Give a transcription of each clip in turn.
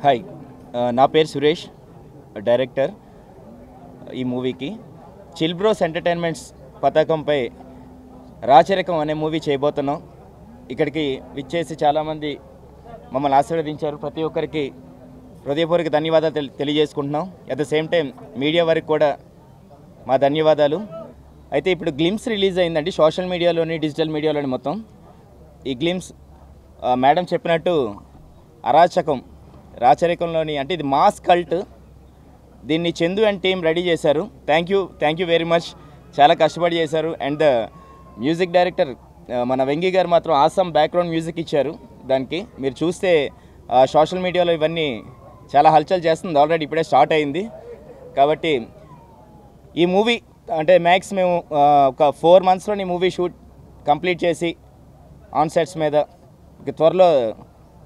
Hi, నా పేరు Suresh, director ఈ మూవీకి. చిల్ బ్రోస్ ఎంటర్టైన్మెంట్స్ పతాకంపై రాచరికం అనే మూవీ చేయబోతున్నాం. ఇక్కడికి విచ్చేసి చాలామంది మమ్మల్ని ఆశీర్వదించారు. ప్రతి ఒక్కరికి హృదయపూర్వక ధన్యవాదాలు తెలియజేసుకుంటున్నాం. At the same time media వారికి కూడా మా ధన్యవాదాలు. అయితే ఇప్పుడు గ్లిమ్స్ రిలీజ్ అయిందండి, సోషల్ మీడియాలోని డిజిటల్ మీడియాలోని మొత్తం. ఈ గ్లిమ్స్ మేడం చెప్పినట్టు రాచరికంలోని అంటే ఇది మాస్ కల్ట్. దీన్ని చందు అండ్ టీమ్ రెడీ చేశారు. Thank you very much. చాలా కష్టపడి చేశారు. అండ్ ద మ్యూజిక్ డైరెక్టర్ మన వెంగి గారు మాత్రం ఆసమ్ బ్యాక్గ్రౌండ్ మ్యూజిక్ ఇచ్చారు. దానికి మీరు చూస్తే సోషల్ మీడియాలో ఇవన్నీ చాలా హల్చల్ చేస్తుంది. ఆల్రెడీ ఇప్పుడే స్టార్ట్ అయింది. కాబట్టి ఈ మూవీ అంటే మ్యాక్స్ మేము ఒక 4 monthsలో ఈ మూవీ షూట్ కంప్లీట్ చేసి ఆన్ సెట్స్ మీద త్వరలో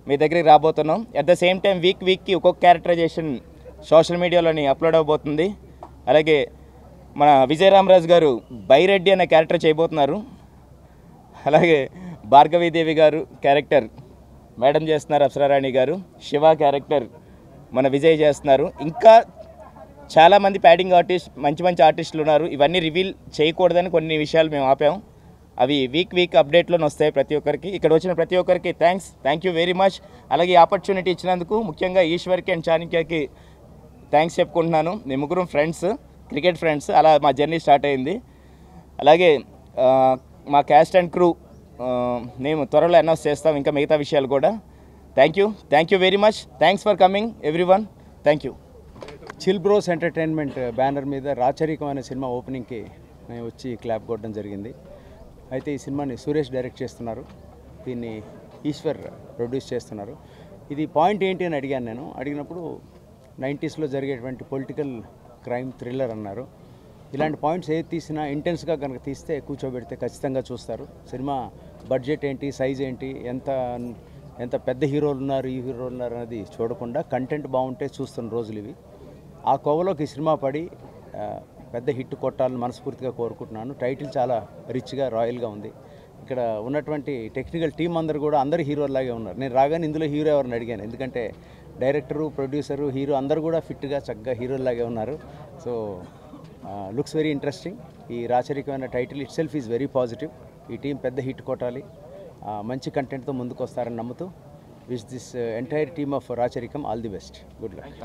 మీ దగ్గరికి రాబోతున్నాం. అట్ ద సేమ్ టైం వీక్కి ఒక్కొక్క క్యారెక్టరైజేషన్ సోషల్ మీడియాలోని అప్లోడ్ అవబోతుంది. అలాగే మన విజయరామరాజు గారు బైరెడ్డి అనే క్యారెక్టర్ చేయబోతున్నారు. అలాగే భార్గవీదేవి గారు క్యారెక్టర్ మేడం చేస్తున్నారు, అప్సరారాణి గారు. శివ క్యారెక్టర్ మన విజయ్ చేస్తున్నారు. ఇంకా చాలామంది ప్యాడింగ్ ఆర్టిస్ట్, మంచి ఆర్టిస్టులు ఉన్నారు. ఇవన్నీ రివీల్ చేయకూడదని కొన్ని విషయాలు మేము ఆపాము. అవి వీక్ అప్డేట్లోనే వస్తాయి ప్రతి ఒక్కరికి. ఇక్కడ వచ్చిన ప్రతి ఒక్కరికి థ్యాంక్ యూ వెరీ మచ్. అలాగే ఈ ఆపర్చునిటీ ఇచ్చినందుకు ముఖ్యంగా ఈశ్వర్కి అండ్ చాణక్యకి థ్యాంక్స్ చెప్పుకుంటున్నాను. మేము ముగ్గురం ఫ్రెండ్స్, క్రికెట్ ఫ్రెండ్స్. అలా మా జర్నీ స్టార్ట్ అయింది. అలాగే మా క్యాస్ట్ అండ్ క్రూ మేము త్వరలో అనౌన్స్ చేస్తాం, ఇంకా మిగతా విషయాలు కూడా. Thank you very much. Thanks for coming everyone. Thank you. Chill bros entertainment banner మీద రాచరికం అనే సినిమా ఓపెనింగ్కి మేము వచ్చి క్లాప్ కొట్టడం జరిగింది. అయితే ఈ సినిమాని సురేష్ డైరెక్ట్ చేస్తున్నారు, దీన్ని ఈశ్వర్ ప్రొడ్యూస్ చేస్తున్నారు. ఇది పాయింట్ ఏంటి అని అడిగాను నేను. అడిగినప్పుడు 90sలో జరిగేటువంటి పొలిటికల్ క్రైమ్ థ్రిల్లర్ అన్నారు. ఇలాంటి పాయింట్స్ ఏది తీసినా ఇంటెన్స్గా కనుక తీస్తే కూర్చోబెడితే ఖచ్చితంగా చూస్తారు. సినిమా బడ్జెట్ ఏంటి, సైజ్ ఏంటి, ఎంత పెద్ద హీరోలు ఉన్నారు, ఈ హీరోలు ఉన్నారు అనేది చూడకుండా కంటెంట్ బాగుంటే చూస్తున్న రోజులు ఇవి. ఆ కోవలోకి ఈ సినిమా పడి పెద్ద హిట్ కొట్టాలని మనస్ఫూర్తిగా కోరుకుంటున్నాను. టైటిల్ చాలా రిచ్గా, రాయల్గా ఉంది. ఇక్కడ ఉన్నటువంటి టెక్నికల్ టీం అందరూ హీరోలాగే ఉన్నారు. నేను రాగానే ఇందులో హీరో ఎవరిని అడిగాను, ఎందుకంటే డైరెక్టరు, ప్రొడ్యూసరు, హీరో అందరూ కూడా ఫిట్గా చక్కగా హీరోలాగే ఉన్నారు. So looks very interesting. ఈ రాచరికమైన title itself is very positive. ఈ టీం పెద్ద హిట్ కొట్టాలి, మంచి కంటెంట్తో ముందుకు వస్తారని నమ్ముతూ wish this entire team of Racharikam all the best. Good luck.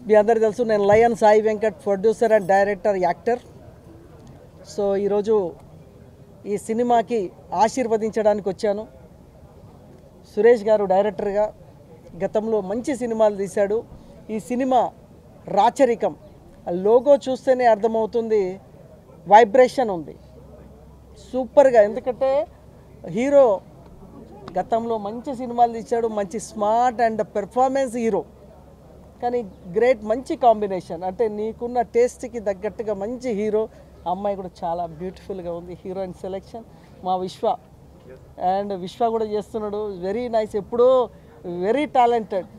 మీ అందరికీ తెలుసు, నేను Lion Sai Venkat, producer and director, actor. So ఈరోజు ఈ సినిమాకి ఆశీర్వదించడానికి వచ్చాను. సురేష్ గారు డైరెక్టర్గా గతంలో మంచి సినిమాలు తీశాడు. ఈ సినిమా రాచరికం లోగో చూస్తేనే అర్థమవుతుంది, వైబ్రేషన్ ఉంది సూపర్గా. ఎందుకంటే హీరో గతంలో మంచి సినిమాలు తీశాడు, మంచి స్మార్ట్ అండ్ పెర్ఫార్మెన్స్ హీరో. కానీ గ్రేట్, మంచి కాంబినేషన్. అంటే నీకున్న టేస్ట్కి తగ్గట్టుగా మంచి హీరో. అమ్మాయి కూడా చాలా బ్యూటిఫుల్గా ఉంది. హీరోయిన్ సెలెక్షన్ మా విశ్వ కూడా చేస్తున్నాడు. Very nice. ఎప్పుడో వెరీ టాలెంటెడ్.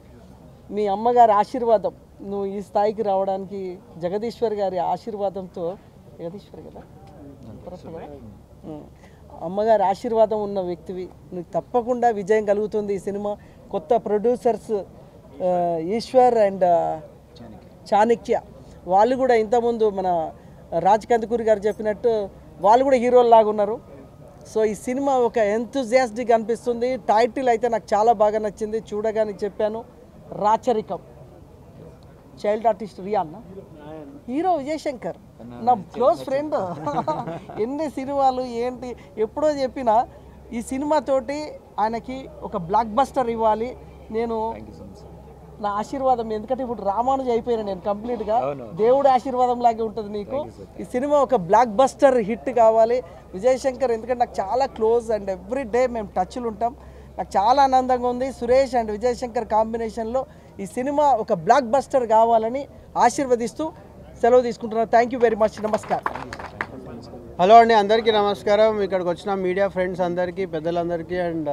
మీ అమ్మగారి ఆశీర్వాదం, నువ్వు ఈ స్థాయికి రావడానికి జగదీశ్వర్ గారి ఆశీర్వాదంతో, జగదీశ్వర్ కదా అమ్మగారి ఆశీర్వాదం ఉన్న వ్యక్తివి. నువ్వు తప్పకుండా విజయం కలుగుతుంది. ఈ సినిమా కొత్త ప్రొడ్యూసర్స్ ఈశ్వర్ అండ్ చాణక్య, వాళ్ళు కూడా ఇంతకుముందు మన రాజ్ కందుకూరి గారు చెప్పినట్టు వాళ్ళు కూడా హీరోల్లాగా ఉన్నారు. సో ఈ సినిమా ఒక ఎంతూజియాస్టిక్ అనిపిస్తుంది. టైటిల్ అయితే నాకు చాలా బాగా నచ్చింది. చూడగానే చెప్పాను, Racharikam. Child artist Riyan, hero Vijay Shankar, నా క్లోజ్ ఫ్రెండ్. ఎన్ని సినిమాలు ఏంటి ఎప్పుడో చెప్పిన ఈ సినిమాతోటి ఆయనకి ఒక బ్లాక్ బస్టర్ ఇవ్వాలి. నేను నా ఆశీర్వాదం, ఎందుకంటే ఇప్పుడు రామానుజ అయిపోయినా నేను కంప్లీట్గా, దేవుడి ఆశీర్వాదం లాగే ఉంటుంది నీకు. ఈ సినిమా ఒక బ్లాక్ బస్టర్ హిట్ కావాలి. విజయ్ శంకర్ ఎందుకంటే నాకు చాలా క్లోజ్ అండ్ ఎవ్రీ డే మేము టచ్లు ఉంటాం. నాకు చాలా ఆనందంగా ఉంది. సురేష్ అండ్ విజయ్ శంకర్ కాంబినేషన్లో ఈ సినిమా ఒక బ్లాక్ బస్టర్ కావాలని ఆశీర్వదిస్తూ సెలవు తీసుకుంటున్నాను. Thank you very much. నమస్కారం. హలో అండి, అందరికీ నమస్కారం. ఇక్కడికి వచ్చిన మీడియా ఫ్రెండ్స్ అందరికీ, పెద్దలందరికీ అండ్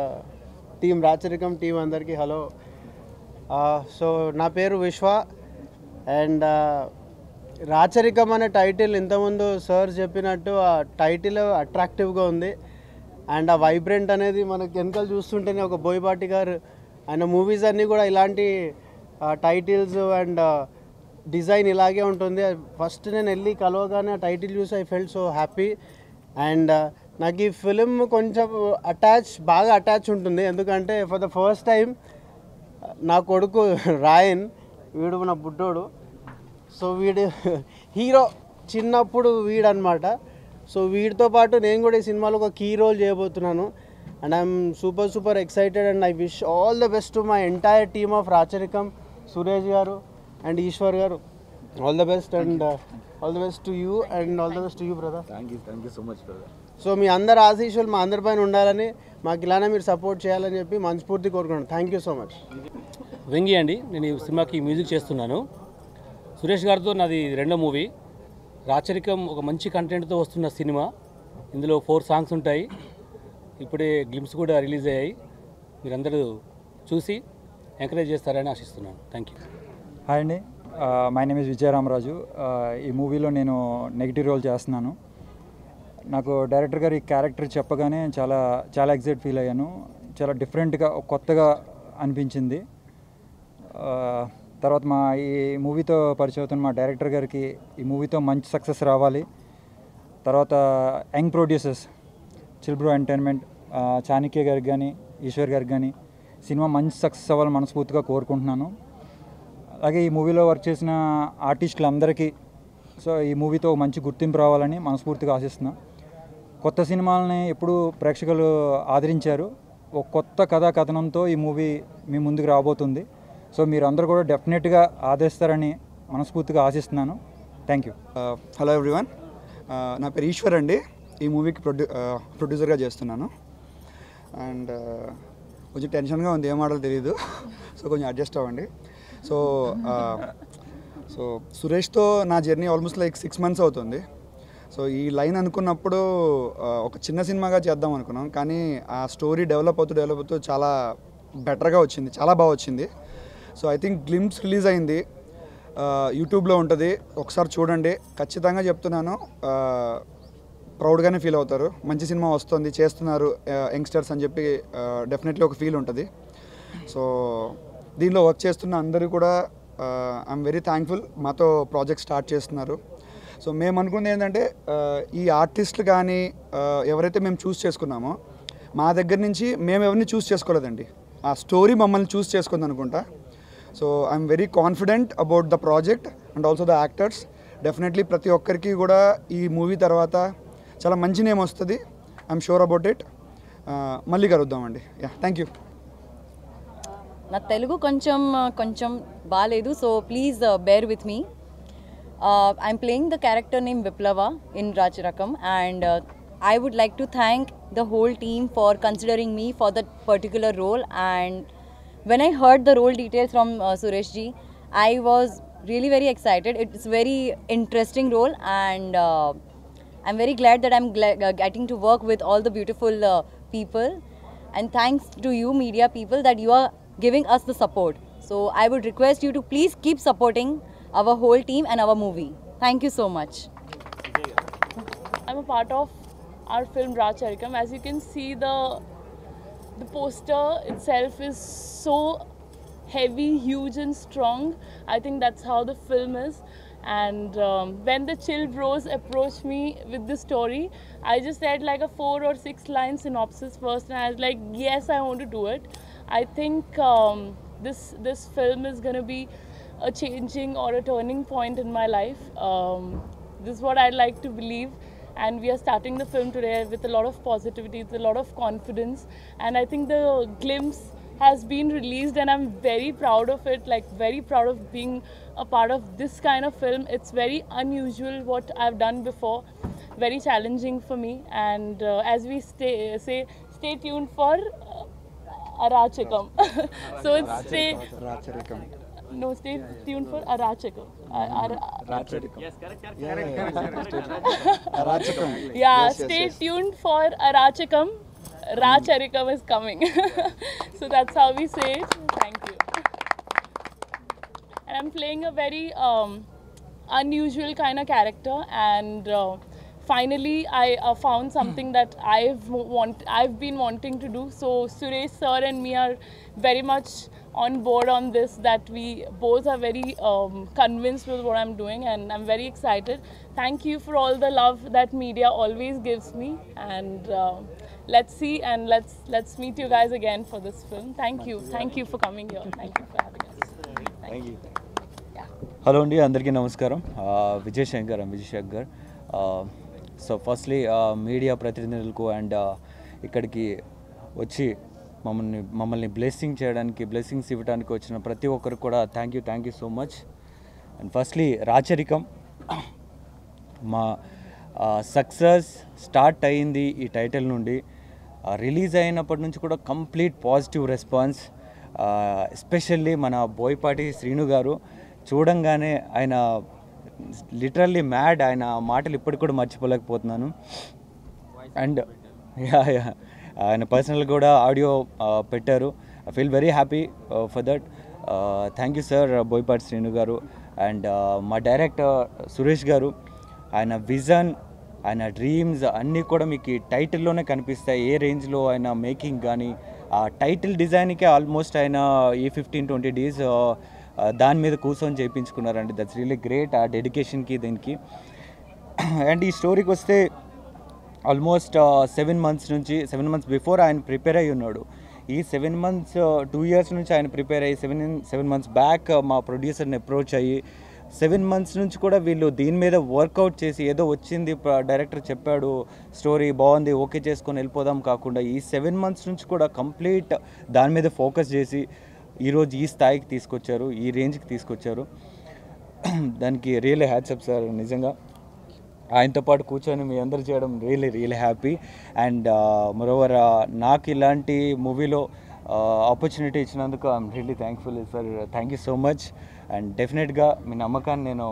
టీం రాచరికం టీం అందరికీ హలో. సో నా పేరు విశ్వ అండ్ రాచరికం అనే టైటిల్ ఇంతకుముందు సార్ చెప్పినట్టు ఆ టైటిల్ అట్రాక్టివ్గా ఉంది. అండ్ ఆ వైబ్రెంట్ అనేది మనకి వెనకాల చూస్తుంటేనే ఒక బోయపాటి గారు ఆయన మూవీస్ అన్నీ కూడా ఇలాంటి టైటిల్స్ అండ్ డిజైన్ ఇలాగే ఉంటుంది. ఫస్ట్ నేను వెళ్ళి కలవగానే ఆ టైటిల్ చూసి I felt so happy. And నాకు ఈ ఫిలిం కొంచెం బాగా అటాచ్ ఉంటుంది. ఎందుకంటే ఫర్ ద ఫస్ట్ టైం నా కొడుకు రాయన్, వీడు నా బుడ్డోడు, సో వీడు హీరో చిన్నప్పుడు వీడనమాట. సో వీడితో పాటు నేను కూడా ఈ సినిమాలో ఒక కీ రోల్ చేయబోతున్నాను. And I'm super excited and I wish all the best to my entire team of Racharikam, Suresh garu and Ishwar garu. All the best and all the best to you and all the best to you brother. Thank you so much brother. So మీ అందరి ఆశీస్సులు మా అందరిపైన ఉండాలని, మాకు ఇలానే మీరు support చేయాలని చెప్పి మనస్ఫూర్తి కోరుకున్నాను. Thank you so much. Vengi అండి, నేను ఈ సినిమాకి మ్యూజిక్ చేస్తున్నాను. సురేష్ గారితో నాది రెండో మూవీ. రాచరికం ఒక మంచి కంటెంట్తో వస్తున్న సినిమా. ఇందులో 4 సాంగ్స్ ఉంటాయి. ఇప్పుడే గ్లిమ్స్ కూడా రిలీజ్ అయ్యాయి. మీరందరూ చూసి ఎంకరేజ్ చేస్తారని ఆశిస్తున్నాను. Thank you. హాయ్ అండి, మై నేమ్ ఇస్ విజయరామరాజు. ఈ మూవీలో నేను నెగిటివ్ రోల్ చేస్తున్నాను. నాకు డైరెక్టర్ గారు ఈ క్యారెక్టర్ చెప్పగానే చాలా ఎక్సైట్ ఫీల్ అయ్యాను. చాలా డిఫరెంట్గా కొత్తగా అనిపించింది. తర్వాత ఈ మూవీతో పరిచయం అవుతున్న మా డైరెక్టర్ గారికి ఈ మూవీతో మంచి సక్సెస్ రావాలి. తర్వాత young producers chill bro entertainment, Chanakya గారికి కానీ ఈశ్వర్ గారికి కానీ సినిమా మంచి సక్సెస్ అవ్వాలని మనస్ఫూర్తిగా కోరుకుంటున్నాను. అలాగే ఈ మూవీలో వర్క్ చేసిన ఆర్టిస్టులందరికీ ఈ మూవీతో మంచి గుర్తింపు రావాలని మనస్ఫూర్తిగా ఆశిస్తున్నాను. కొత్త సినిమాలని ఎప్పుడు ప్రేక్షకులు ఆదరించారు. ఒక కొత్త కథా కథనంతో ఈ మూవీ మీ ముందుకు రాబోతుంది. సో మీరు అందరూ కూడా డెఫినెట్గా ఆదరిస్తారని మనస్ఫూర్తిగా ఆశిస్తున్నాను. Thank you. హలో ఎవ్రీవన్, నా పేరు ఈశ్వర్ అండి. ఈ మూవీకి ప్రొడ్యూసర్గా చేస్తున్నాను. అండ్ కొంచెం టెన్షన్గా ఉంది, ఏం ఆడాలో తెలియదు. సో కొంచెం అడ్జస్ట్ అవ్వండి. సో సురేష్తో నా జర్నీ ఆల్మోస్ట్ లైక్ 6 months అవుతుంది. సో ఈ లైన్ అనుకున్నప్పుడు ఒక చిన్న సినిమాగా చేద్దాం అనుకున్నాం, కానీ ఆ స్టోరీ డెవలప్ అవుతూ చాలా బెటర్గా వచ్చింది, చాలా బాగా వచ్చింది. So I think glimpse release అయింది, యూట్యూబ్లో ఉంటుంది, ఒకసారి చూడండి. ఖచ్చితంగా చెప్తున్నాను, ప్రౌడ్గానే ఫీల్ అవుతారు. మంచి సినిమా వస్తుంది, చేస్తున్నారు యంగ్స్టర్స్ అని చెప్పి డెఫినెట్లీ ఒక ఫీల్ ఉంటుంది. సో దీనిలో వర్క్ చేస్తున్న అందరూ కూడా ఐఎమ్ వెరీ థ్యాంక్ఫుల్, మాతో ప్రాజెక్ట్ స్టార్ట్ చేస్తున్నారు. సో మేము అనుకుంది ఏంటంటే, ఈ ఆర్టిస్టులు కానీ ఎవరైతే మేము చూస్ చేసుకున్నామో, మా దగ్గర నుంచి మేము ఎవరిని చూస్ చేసుకోలేదండి, ఆ స్టోరీ మమ్మల్ని చూస్ చేసుకుంది అనుకుంటా. So I'm very confident about the project and also the actors. Definitely ప్రతి ఒక్కరికి కూడా ఈ మూవీ తర్వాత చాలా మంచి నేమ్ వస్తుంది. I'm sure about it. మళ్ళీ కలుద్దామండి. Yeah, thank you. నా తెలుగు కొంచెం బాగాలేదు, so please bear with me. I'm playing the character named Viplava in Racharakam, and I would like to thank the whole team for considering me for that particular role. And when I heard the role details from Suresh ji, I was really very excited. It's very interesting role, and I'm very glad that I'm getting to work with all the beautiful people. And thanks to you media people that you are giving us the support. So I would request you to please keep supporting our whole team and our movie. Thank you so much. I'm a part of our film Raacharikam. As you can see, the poster itself is so heavy, huge and strong. I think that's how the film is. And when the Chill Bros approached me with this story, I just said like a 4 or 6 line synopsis first, and I was like, yes, I want to do it. I think this film is going to be a changing or a turning point in my life. This is what I'd like to believe, and we are starting the film today with a lot of positivity, with a lot of confidence, and I think the glimpse has been released and I'm very proud of it, like very proud of being a part of this kind of film. It's very unusual what I've done before, very challenging for me, and as we stay tuned for Arachikam. So it's stay tuned for Arachikam. Yes, correct. Yeah, stay tuned for Arachikam. Raacharikam is coming. So that's how we say it. Thank you. And I'm playing a very unusual kind of character, and finally I found something that I've been wanting to do. So Suresh sir and me are very much on board on this, that we both are very convinced with what I'm doing, and I'm very excited. Thank you for all the love that media always gives me, and let's see, and let's meet you guys again for this film. Thank you for coming here. Thank you for having us. Thank you. Hello అండి, అందరికీ నమస్కారం. Vijay Shankar. So firstly media ప్రతినిధులకు and ఇక్కడికి వచ్చి మమ్మల్ని blessings ఇవ్వడానికి వచ్చిన ప్రతి ఒక్కరికి కూడా thank you so much. And firstly Racharikam మా సక్సెస్ స్టార్ట్ అయ్యింది ఈ టైటిల్ నుండి. రిలీజ్ అయినప్పటి నుంచి కూడా కంప్లీట్ పాజిటివ్ రెస్పాన్స్. ఎస్పెషల్లీ మన బోయపాటి శ్రీను గారు చూడంగానే ఆయన లిటరల్లీ మ్యాడ్. ఆయన మాటలు ఇప్పటికి కూడా మర్చిపోలేకపోతున్నాను. అండ్ ఆయన పర్సనల్ కూడా ఆడియో పెట్టారు. I feel very happy for that. Thank you sir Boyapati Srinu గారు. అండ్ మా డైరెక్టర్ సురేష్ గారు, ఆయన విజన్, ఆయన డ్రీమ్స్ అన్నీ కూడా మీకు ఈ టైటిల్లోనే కనిపిస్తాయి. ఏ రేంజ్లో ఆయన మేకింగ్ కానీ ఆ టైటిల్ డిజైన్కే ఆల్మోస్ట్ ఆయన ఈ 15-20 days దాని మీద కూర్చొని చేయించుకున్నారండి. దట్స్ రియలీ గ్రేట్ ఆ డెడికేషన్కి దీనికి. అండ్ ఈ స్టోరీకి వస్తే ఆల్మోస్ట్ 7 months బిఫోర్ ఆయన ప్రిపేర్ అయ్యి ఉన్నాడు. ఈ 7 months 2 years నుంచి ఆయన ప్రిపేర్ అయ్యి 7 months బ్యాక్ మా ప్రొడ్యూసర్ని అప్రోచ్ అయ్యి 7 months నుంచి కూడా వీళ్ళు దీని మీద వర్కౌట్ చేసి, ఏదో వచ్చింది డైరెక్టర్ చెప్పాడు స్టోరీ బాగుంది ఓకే చేసుకొని వెళ్ళిపోదాం కాకుండా ఈ 7 months నుంచి కూడా కంప్లీట్ దాని మీద ఫోకస్ చేసి ఈరోజు ఈ స్థాయికి తీసుకొచ్చారు, ఈ రేంజ్కి తీసుకొచ్చారు. దానికి రియల్లీ హ్యాట్సప్ సార్. నిజంగా ఆయనతో పాటు కూర్చొని మీ అందరు చేయడం రియల్లీ హ్యాపీ. అండ్ మరోవర్ నాకు ఇలాంటి మూవీలో ఆపర్చునిటీ ఇచ్చినందుకు I'm really thankful sir. Thank you so much. And డెఫినెట్గా మీ నమ్మకాన్ని నేను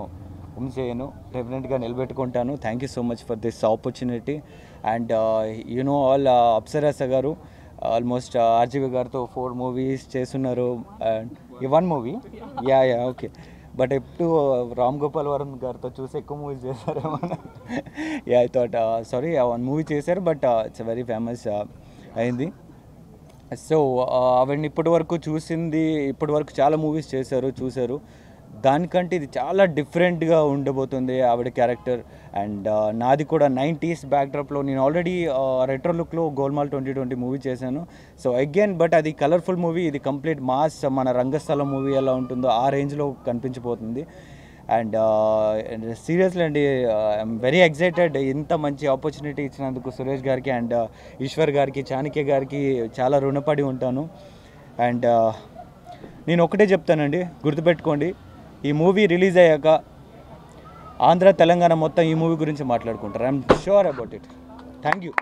చేయను, డెఫినెట్గా నిలబెట్టుకుంటాను. Thank you so much for this opportunity. And you know all Apsara garu almost RGV గారితో 4 movies చేస్తున్నారు. అండ్ ఈ 1 movie యా ఓకే. బట్ ఎప్పుడు రామ్ గోపాల్ వర్మ గారితో చూసి ఎక్కువ మూవీస్ చేశారేమో. Yeah I thought sorry 1 movie చేశారు, బట్ ఇట్స్ వెరీ ఫేమస్ అయింది. సో ఆవిడని ఇప్పటి వరకు చాలా మూవీస్ చూశారు. దానికంటే ఇది చాలా డిఫరెంట్గా ఉండబోతుంది ఆవిడ క్యారెక్టర్. అండ్ నాది కూడా 90s బ్యాక్డ్రాప్లో నేను ఆల్రెడీ రెట్రో లుక్లో గోల్మాల్ 2020 మూవీ చేశాను. సో అగైన్ బట్ అది కలర్ఫుల్ మూవీ, ఇది కంప్లీట్ మాస్, మన రంగస్థలం మూవీ ఎలా ఉంటుందో ఆ రేంజ్లో కనిపించిపోతుంది. అండ్ సీరియస్లీ అండి ఐఎమ్ వెరీ ఎక్సైటెడ్. ఇంత మంచి ఆపర్చునిటీ ఇచ్చినందుకు సురేష్ గారికి అండ్ ఈశ్వర్ గారికి, చాణక్య గారికి చాలా రుణపడి ఉంటాను. అండ్ నేను ఒకటే చెప్తానండి, గుర్తుపెట్టుకోండి, ఈ మూవీ రిలీజ్ అయ్యాక ఆంధ్ర తెలంగాణ మొత్తం ఈ మూవీ గురించి మాట్లాడుకుంటారు. I'm sure about it. Thank you.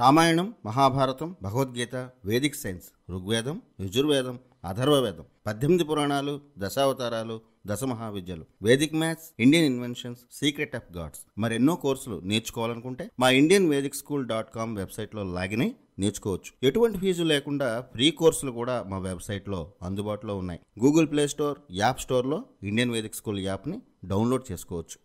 Ramayanam, Mahabharatam, Bhagavadgita, Vedic science, Rigvedam, Yajurvedam, Atharvavedam, 18 పురాణాలు, దశావతారాలు, 10 మహావిద్యలు, Vedic maths, Indian inventions, secret of gods, మరెన్నో కోర్సులు నేర్చుకోవాలనుకుంటే మా indianvedicSchool.com వెబ్సైట్లో లాగిన్ అయి నేర్చుకోవచ్చు. ఎటువంటి ఫీజు లేకుండా ఫ్రీ కోర్సులు కూడా మా వెబ్సైట్లో అందుబాటులో ఉన్నాయి. గూగుల్ ప్లే స్టోర్, యాప్ స్టోర్లో ఇండియన్ వేదిక్ స్కూల్ యాప్ని డౌన్లోడ్ చేసుకోవచ్చు.